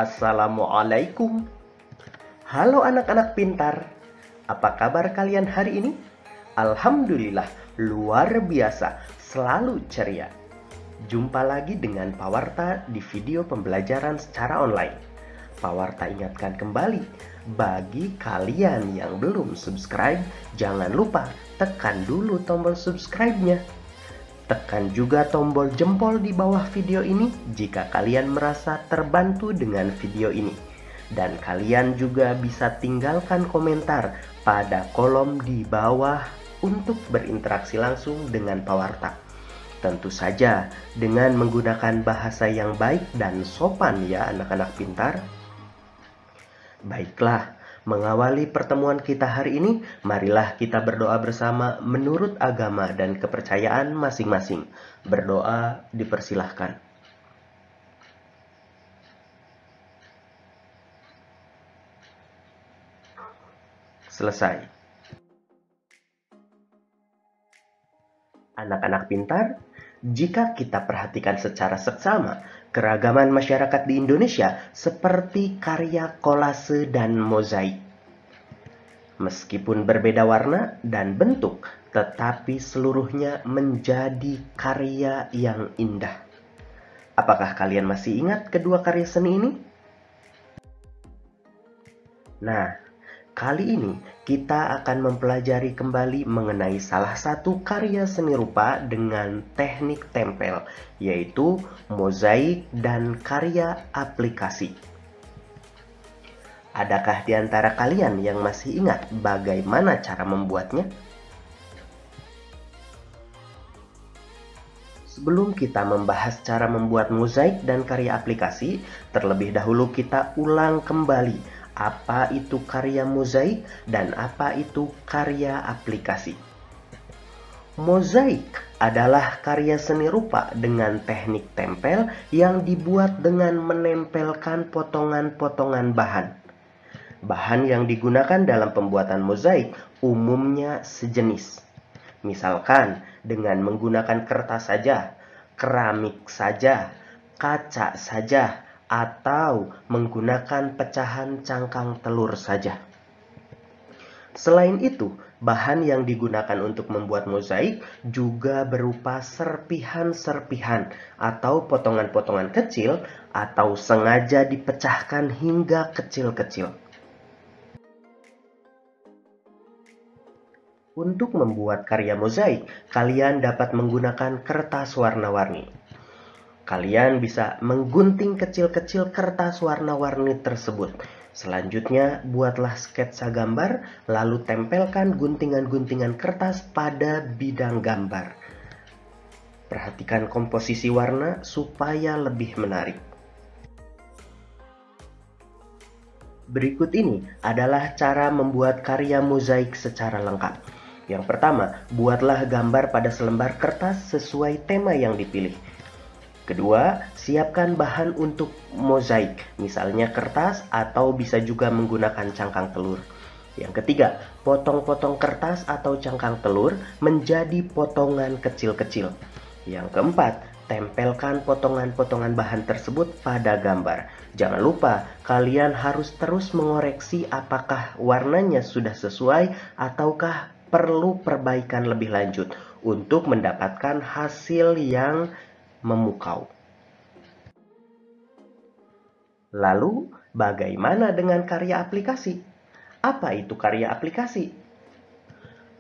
Assalamualaikum. Halo anak-anak pintar. Apa kabar kalian hari ini? Alhamdulillah, luar biasa, selalu ceria. Jumpa lagi dengan Pak Warta di video pembelajaran secara online. Pak Warta ingatkan kembali, bagi kalian yang belum subscribe, jangan lupa tekan dulu tombol subscribe-nya. Tekan juga tombol jempol di bawah video ini jika kalian merasa terbantu dengan video ini. Dan kalian juga bisa tinggalkan komentar pada kolom di bawah untuk berinteraksi langsung dengan Pak Warta. Tentu saja dengan menggunakan bahasa yang baik dan sopan ya anak-anak pintar. Baiklah, mengawali pertemuan kita hari ini, marilah kita berdoa bersama menurut agama dan kepercayaan masing-masing. Berdoa dipersilahkan. Selesai. Anak-anak pintar, jika kita perhatikan secara seksama, keragaman masyarakat di Indonesia seperti karya kolase dan mozaik. Meskipun berbeda warna dan bentuk, tetapi seluruhnya menjadi karya yang indah. Apakah kalian masih ingat kedua karya seni ini? Nah, kali ini kita akan mempelajari kembali mengenai salah satu karya seni rupa dengan teknik tempel, yaitu mozaik dan karya aplikasi. Adakah di antara kalian yang masih ingat bagaimana cara membuatnya? Sebelum kita membahas cara membuat mozaik dan karya aplikasi, terlebih dahulu kita ulang kembali apa itu karya mozaik dan apa itu karya aplikasi. Mozaik adalah karya seni rupa dengan teknik tempel yang dibuat dengan menempelkan potongan-potongan bahan. Bahan yang digunakan dalam pembuatan mozaik umumnya sejenis. Misalkan dengan menggunakan kertas saja, keramik saja, kaca saja, atau menggunakan pecahan cangkang telur saja. Selain itu, bahan yang digunakan untuk membuat mozaik juga berupa serpihan-serpihan atau potongan-potongan kecil atau sengaja dipecahkan hingga kecil-kecil. Untuk membuat karya mozaik, kalian dapat menggunakan kertas warna-warni. Kalian bisa menggunting kecil-kecil kertas warna-warni tersebut. Selanjutnya, buatlah sketsa gambar, lalu tempelkan guntingan-guntingan kertas pada bidang gambar. Perhatikan komposisi warna supaya lebih menarik. Berikut ini adalah cara membuat karya mozaik secara lengkap. Yang pertama, buatlah gambar pada selembar kertas sesuai tema yang dipilih. Kedua, siapkan bahan untuk mozaik, misalnya kertas atau bisa juga menggunakan cangkang telur. Yang ketiga, potong-potong kertas atau cangkang telur menjadi potongan kecil-kecil. Yang keempat, tempelkan potongan-potongan bahan tersebut pada gambar. Jangan lupa, kalian harus terus mengoreksi apakah warnanya sudah sesuai ataukah perlu perbaikan lebih lanjut untuk mendapatkan hasil yang memukau. Lalu, bagaimana dengan karya aplikasi? Apa itu karya aplikasi?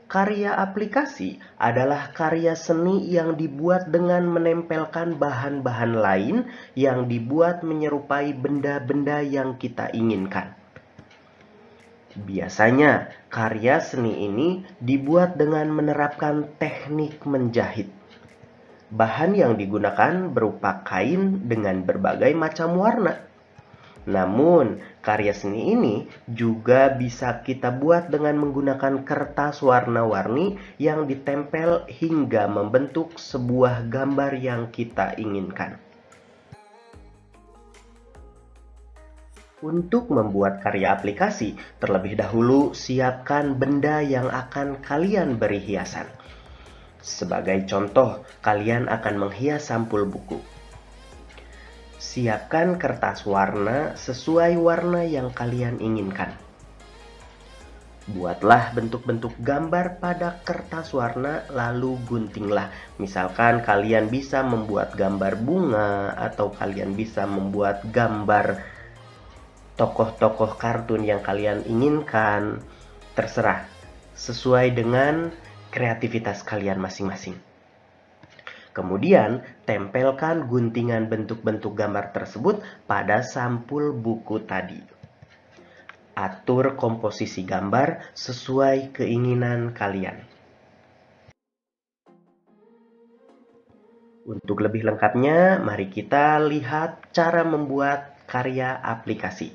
Karya aplikasi adalah karya seni yang dibuat dengan menempelkan bahan-bahan lain yang dibuat menyerupai benda-benda yang kita inginkan. Biasanya, karya seni ini dibuat dengan menerapkan teknik menjahit. Bahan yang digunakan berupa kain dengan berbagai macam warna. Namun, karya seni ini juga bisa kita buat dengan menggunakan kertas warna-warni yang ditempel hingga membentuk sebuah gambar yang kita inginkan. Untuk membuat karya aplikasi, terlebih dahulu siapkan benda yang akan kalian beri hiasan. Sebagai contoh, kalian akan menghias sampul buku. Siapkan kertas warna sesuai warna yang kalian inginkan. Buatlah bentuk-bentuk gambar pada kertas warna lalu guntinglah. Misalkan kalian bisa membuat gambar bunga atau kalian bisa membuat gambar tokoh-tokoh kartun yang kalian inginkan. Terserah, sesuai dengan kreativitas kalian masing-masing. Kemudian, tempelkan guntingan bentuk-bentuk gambar tersebut pada sampul buku tadi. Atur komposisi gambar sesuai keinginan kalian. Untuk lebih lengkapnya, mari kita lihat cara membuat karya aplikasi.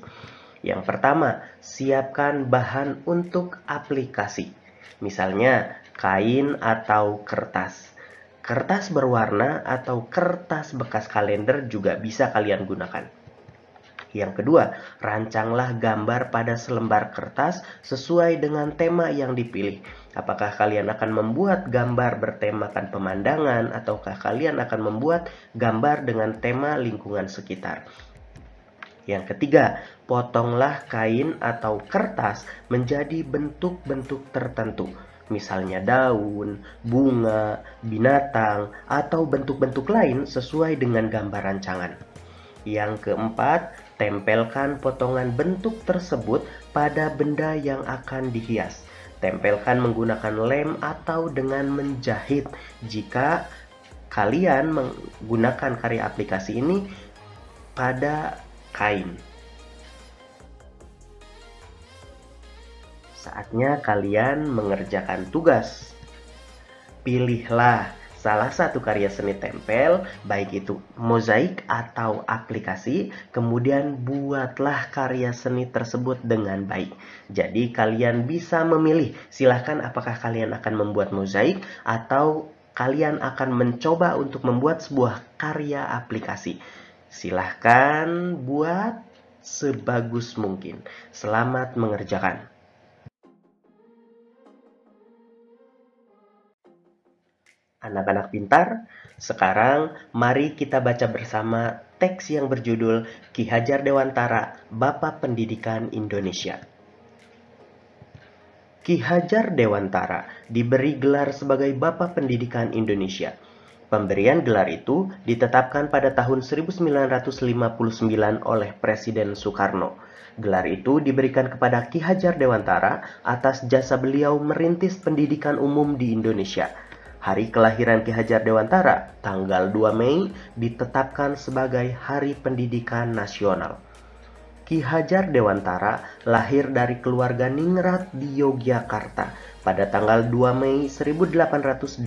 Yang pertama, siapkan bahan untuk aplikasi. Misalnya, kain atau kertas. Kertas berwarna atau kertas bekas kalender juga bisa kalian gunakan. Yang kedua, rancanglah gambar pada selembar kertas sesuai dengan tema yang dipilih. Apakah kalian akan membuat gambar bertemakan pemandangan ataukah kalian akan membuat gambar dengan tema lingkungan sekitar. Yang ketiga, potonglah kain atau kertas menjadi bentuk-bentuk tertentu. Misalnya daun, bunga, binatang, atau bentuk-bentuk lain sesuai dengan gambar rancangan. Yang keempat, tempelkan potongan bentuk tersebut pada benda yang akan dihias. Tempelkan menggunakan lem atau dengan menjahit jika kalian menggunakan karya aplikasi ini pada kain. Saatnya kalian mengerjakan tugas. Pilihlah salah satu karya seni tempel, baik itu mozaik atau aplikasi, kemudian buatlah karya seni tersebut dengan baik. Jadi kalian bisa memilih, silahkan apakah kalian akan membuat mozaik atau kalian akan mencoba untuk membuat sebuah karya aplikasi. Silahkan buat sebagus mungkin. Selamat mengerjakan. Anak-anak pintar, sekarang mari kita baca bersama teks yang berjudul Ki Hajar Dewantara, Bapak Pendidikan Indonesia. Ki Hajar Dewantara diberi gelar sebagai Bapak Pendidikan Indonesia. Pemberian gelar itu ditetapkan pada tahun 1959 oleh Presiden Soekarno. Gelar itu diberikan kepada Ki Hajar Dewantara atas jasa beliau merintis pendidikan umum di Indonesia. Hari kelahiran Ki Hajar Dewantara, tanggal 2 Mei, ditetapkan sebagai Hari Pendidikan Nasional. Ki Hajar Dewantara lahir dari keluarga ningrat di Yogyakarta pada tanggal 2 Mei 1889.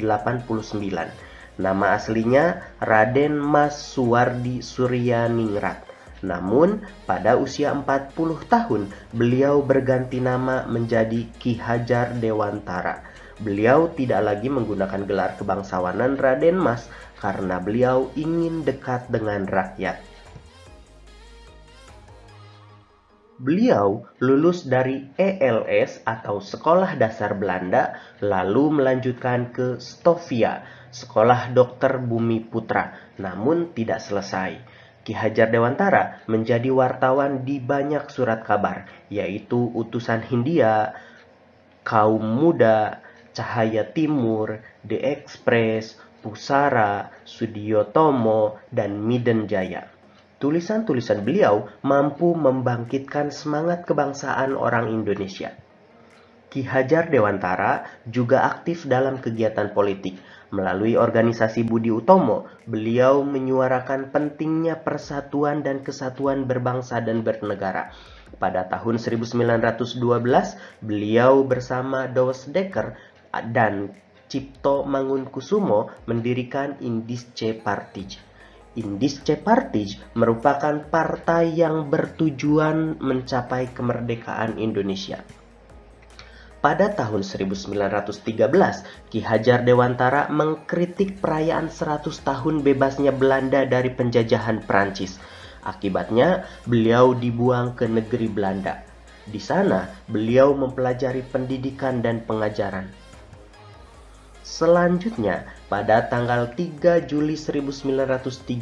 Nama aslinya Raden Mas Suwardi Suryaningrat. Namun, pada usia 40 tahun, beliau berganti nama menjadi Ki Hajar Dewantara. Beliau tidak lagi menggunakan gelar kebangsawanan Raden Mas karena beliau ingin dekat dengan rakyat. Beliau lulus dari ELS atau Sekolah Dasar Belanda, lalu melanjutkan ke Stovia, Sekolah Dokter Bumi Putra, namun tidak selesai. Ki Hajar Dewantara menjadi wartawan di banyak surat kabar, yaitu Utusan Hindia, Kaum Muda, Cahaya Timur, The Express, Pusara, Sudiotomo, dan Miden Jaya. Tulisan-tulisan beliau mampu membangkitkan semangat kebangsaan orang Indonesia. Ki Hajar Dewantara juga aktif dalam kegiatan politik. Melalui organisasi Budi Utomo, beliau menyuarakan pentingnya persatuan dan kesatuan berbangsa dan bernegara. Pada tahun 1912, beliau bersama Douwe Dekker dan Cipto Mangunkusumo mendirikan Indische Partij. Indische Partij merupakan partai yang bertujuan mencapai kemerdekaan Indonesia. Pada tahun 1913, Ki Hajar Dewantara mengkritik perayaan 100 tahun bebasnya Belanda dari penjajahan Prancis. Akibatnya, beliau dibuang ke negeri Belanda. Di sana, beliau mempelajari pendidikan dan pengajaran. Selanjutnya, pada tanggal 3 Juli 1932,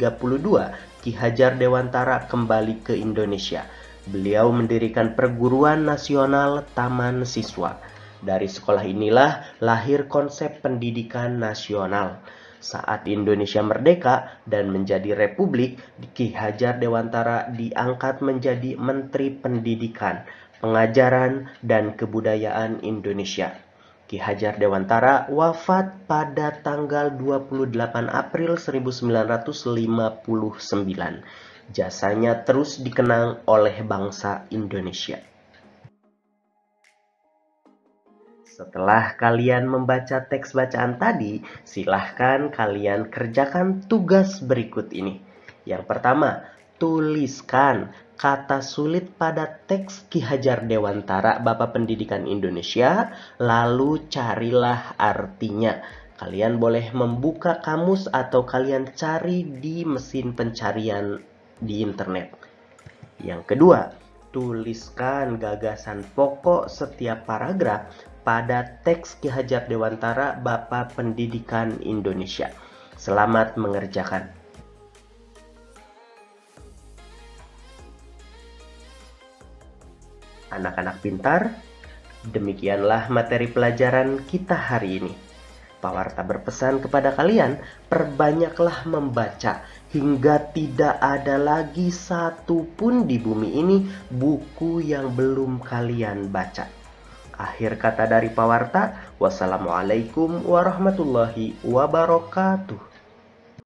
Ki Hajar Dewantara kembali ke Indonesia. Beliau mendirikan Perguruan Nasional Taman Siswa. Dari sekolah inilah lahir konsep pendidikan nasional. Saat Indonesia merdeka dan menjadi republik, Ki Hajar Dewantara diangkat menjadi Menteri Pendidikan, Pengajaran, dan Kebudayaan Indonesia. Ki Hajar Dewantara wafat pada tanggal 28 April 1959. Jasanya terus dikenang oleh bangsa Indonesia. Setelah kalian membaca teks bacaan tadi, silahkan kalian kerjakan tugas berikut ini. Yang pertama, tuliskan kata sulit pada teks Ki Hajar Dewantara Bapak Pendidikan Indonesia, lalu carilah artinya. Kalian boleh membuka kamus atau kalian cari di mesin pencarian di internet. Yang kedua, tuliskan gagasan pokok setiap paragraf pada teks Ki Hajar Dewantara Bapak Pendidikan Indonesia. Selamat mengerjakan. Anak-anak pintar, demikianlah materi pelajaran kita hari ini. Pak Warta berpesan kepada kalian, perbanyaklah membaca hingga tidak ada lagi satu pun di bumi ini buku yang belum kalian baca. Akhir kata dari Pak Warta, wassalamualaikum warahmatullahi wabarakatuh.